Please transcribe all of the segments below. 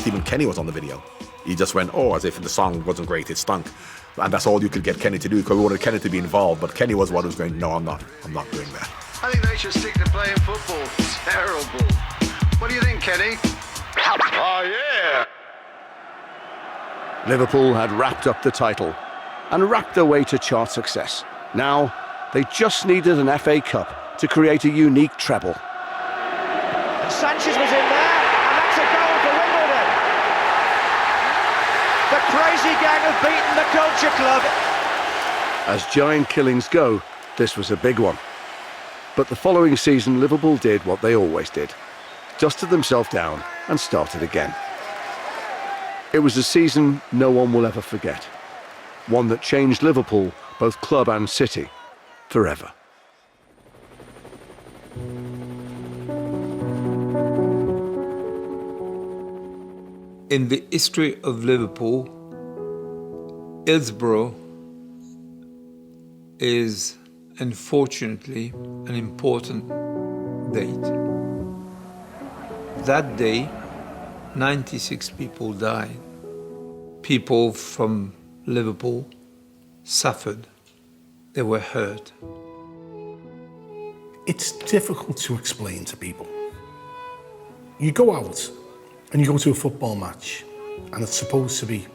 think even Kenny was on the video. He just went, oh, as if the song wasn't great, it stunk. And that's all you could get Kenny to do, because we wanted Kenny to be involved. But Kenny was one who was going, no, I'm not doing that. I think they should stick to playing football. Terrible. What do you think, Kenny? Oh, yeah. Liverpool had wrapped up the title and racked their way to chart success. Now, they just needed an FA Cup to create a unique treble. And Sanchez was in there, and that's a goal for Wimbledon. The crazy gang have beaten the Culture Club. As giant killings go, this was a big one. But the following season, Liverpool did what they always did. Dusted themselves down and started again. It was a season no one will ever forget. One that changed Liverpool, both club and city, forever. In the history of Liverpool, Hillsborough is unfortunately an important date. That day, 96 people died. People from Liverpool suffered. They were hurt. It's difficult to explain to people. You go out and you go to a football match and it's supposed to be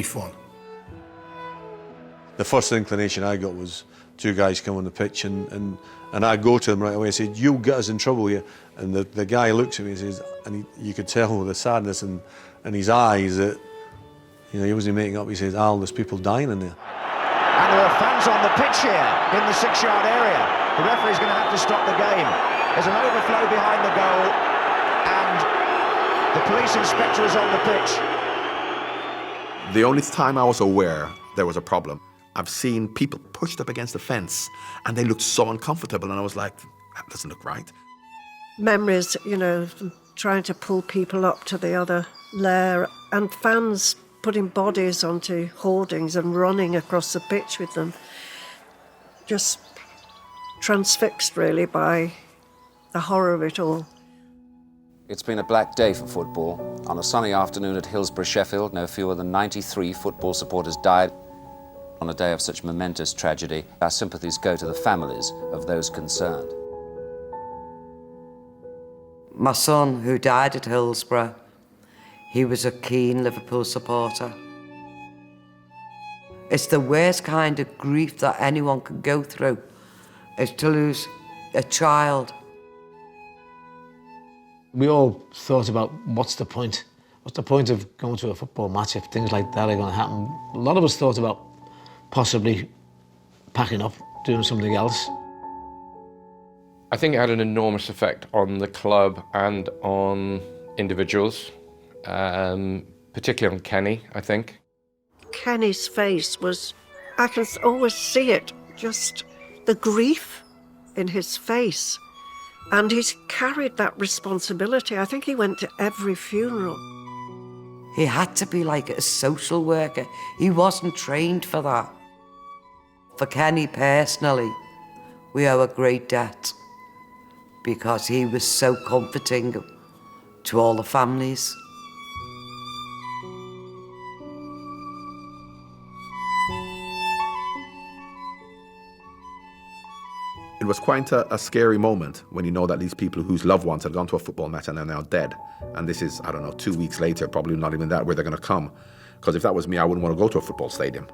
fun. The first inclination I got was two guys come on the pitch and I go to them right away and said, you get us in trouble here. And the guy looks at me and says, and you could tell with the sadness in his eyes that, you know, he wasn't making up. He says, Al, there's people dying in there. And there are fans on the pitch here in the 6-yard area. The referee's going to have to stop the game. There's an overflow behind the goal and the police inspector is on the pitch. The only time I was aware there was a problem, I've seen people pushed up against the fence and they looked so uncomfortable, and I was like, that doesn't look right. Memories, you know, trying to pull people up to the other layer, and fans putting bodies onto hoardings and running across the pitch with them. Just transfixed, really, by the horror of it all. It's been a black day for football. On a sunny afternoon at Hillsborough, Sheffield, no fewer than 93 football supporters died. On a day of such momentous tragedy, our sympathies go to the families of those concerned. My son, who died at Hillsborough, he was a keen Liverpool supporter. It's the worst kind of grief that anyone can go through, is to lose a child. We all thought about what's the point? What's the point of going to a football match if things like that are going to happen? A lot of us thought about possibly packing up, doing something else. I think it had an enormous effect on the club and on individuals, particularly on Kenny, I think. Kenny's face was, I can always see it, just the grief in his face. And he's carried that responsibility. I think he went to every funeral. He had to be like a social worker. He wasn't trained for that. For Kenny personally, we owe a great debt because he was so comforting to all the families. It was quite a scary moment when you know that these people whose loved ones had gone to a football match and are now dead. And this is, I don't know, 2 weeks later, probably not even that, where they're going to come. Because if that was me, I wouldn't want to go to a football stadium.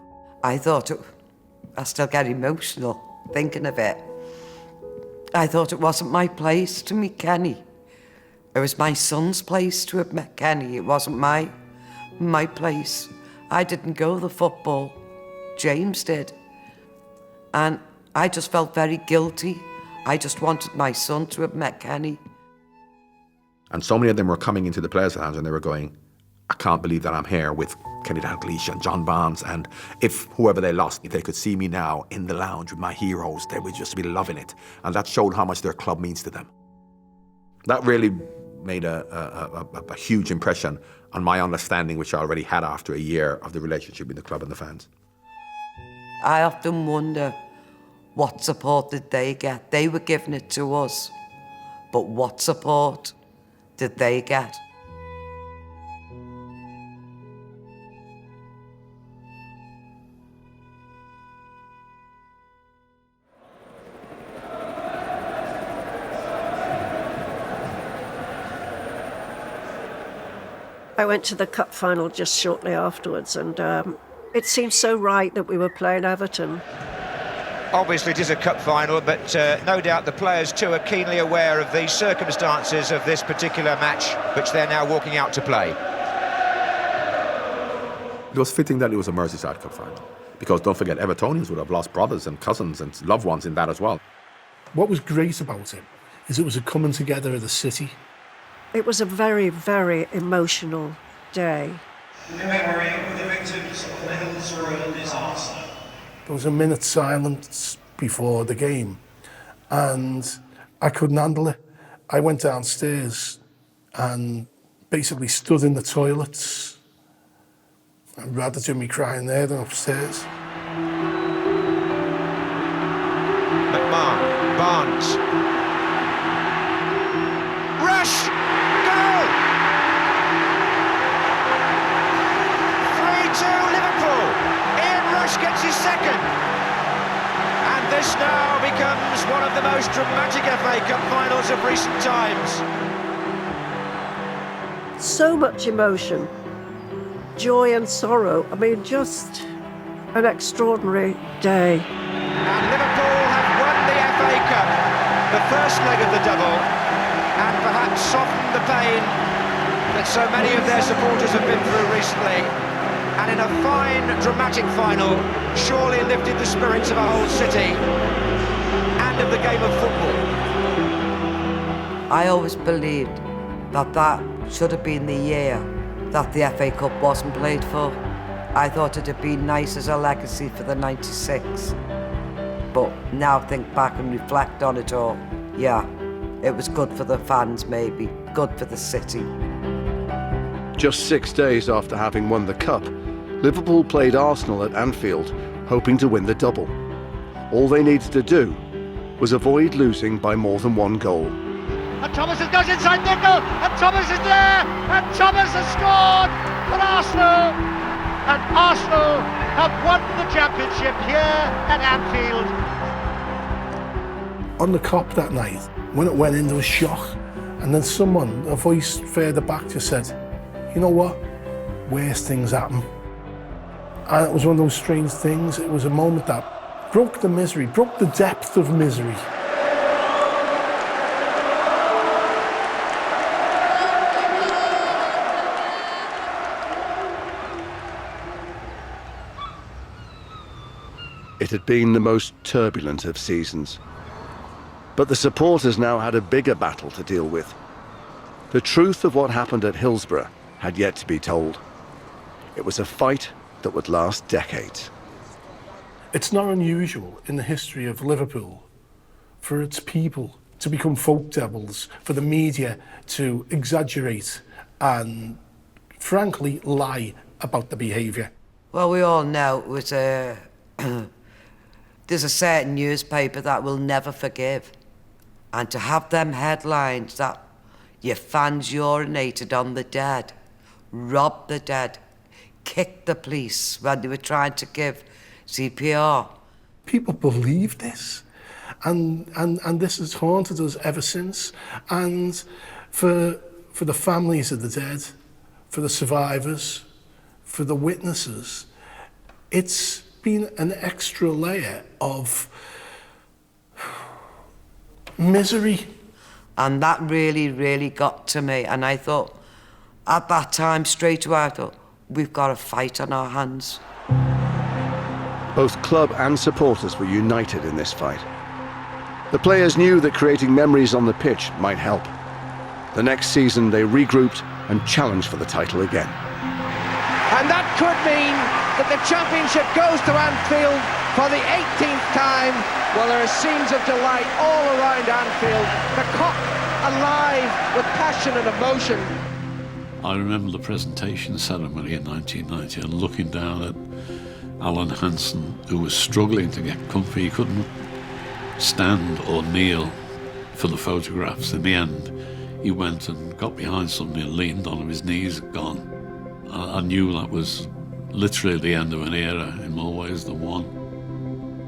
I still get emotional thinking of it. I thought it wasn't my place to meet Kenny. It was my son's place to have met Kenny. It wasn't my place. I didn't go to the football. James did. And I just felt very guilty. I just wanted my son to have met Kenny. And so many of them were coming into the players' lounge and they were going, I can't believe that I'm here with Kenny Dalglish and John Barnes, and if whoever they lost, if they could see me now in the lounge with my heroes, they would just be loving it. And that showed how much their club means to them. That really made a huge impression on my understanding, which I already had after a year of the relationship with the club and the fans. I often wonder, what support did they get? They were giving it to us, but what support did they get? I went to the cup final just shortly afterwards, and it seemed so right that we were playing Everton. Obviously, it is a cup final, but no doubt the players too are keenly aware of the circumstances of this particular match, which they're now walking out to play. It was fitting that it was a Merseyside Cup final, because don't forget, Evertonians would have lost brothers and cousins and loved ones in that as well. What was great about it is it was a coming together of the city. It was a very, very emotional day. Remembering the victims of the Hillsborough disaster. There was a minute's silence before the game, and I couldn't handle it. I went downstairs and basically stood in the toilets. I'd rather do me crying there than upstairs. McMahon, Barnes. Rush! Goal! 3-2 Liverpool. Ian Rush gets his second. And this now becomes one of the most dramatic FA Cup finals of recent times. So much emotion, joy and sorrow. I mean, just an extraordinary day. And Liverpool have won the FA Cup, the first leg of the double, and perhaps softened the pain that so many of their supporters have been through recently. And in a fine, dramatic final, surely lifted the spirits of a whole city and of the game of football. I always believed that that should have been the year that the FA Cup wasn't played for. I thought it'd have been nice as a legacy for the 96. But now think back and reflect on it all. Yeah, it was good for the fans maybe, good for the city. Just 6 days after having won the Cup, Liverpool played Arsenal at Anfield, hoping to win the double. All they needed to do was avoid losing by more than one goal. And Thomas goes inside Nickel, and Thomas is there, and Thomas has scored for Arsenal. And Arsenal have won the championship here at Anfield. On the Cup that night, when it went in, there was shock. And then someone, a voice further back, just said, you know what? Worse things happen. And it was one of those strange things. It was a moment that broke the misery, broke the depth of misery. It had been the most turbulent of seasons. But the supporters now had a bigger battle to deal with. The truth of what happened at Hillsborough had yet to be told. It was a fight that would last decades. It's not unusual in the history of Liverpool for its people to become folk devils, for the media to exaggerate and, frankly, lie about the behaviour. Well, we all know it was a... There's a certain newspaper that will never forgive. And to have them headlines that your fans urinated on the dead, robbed the dead, kicked the police when they were trying to give CPR. People believe this, and this has haunted us ever since. And for the families of the dead, for the survivors, for the witnesses, it's been an extra layer of misery. And that really, really got to me. And I thought, at that time, straight away, I thought, we've got a fight on our hands. Both club and supporters were united in this fight. The players knew that creating memories on the pitch might help. The next season, they regrouped and challenged for the title again. And that could mean that the championship goes to Anfield for the 18th time. Well, there are scenes of delight all around Anfield. The Kop alive with passion and emotion. I remember the presentation ceremony in 1990 and looking down at Alan Hansen, who was struggling to get comfy. He couldn't stand or kneel for the photographs. In the end, he went and got behind somebody and leaned on him. His knees had gone. I knew that was literally the end of an era in more ways than one.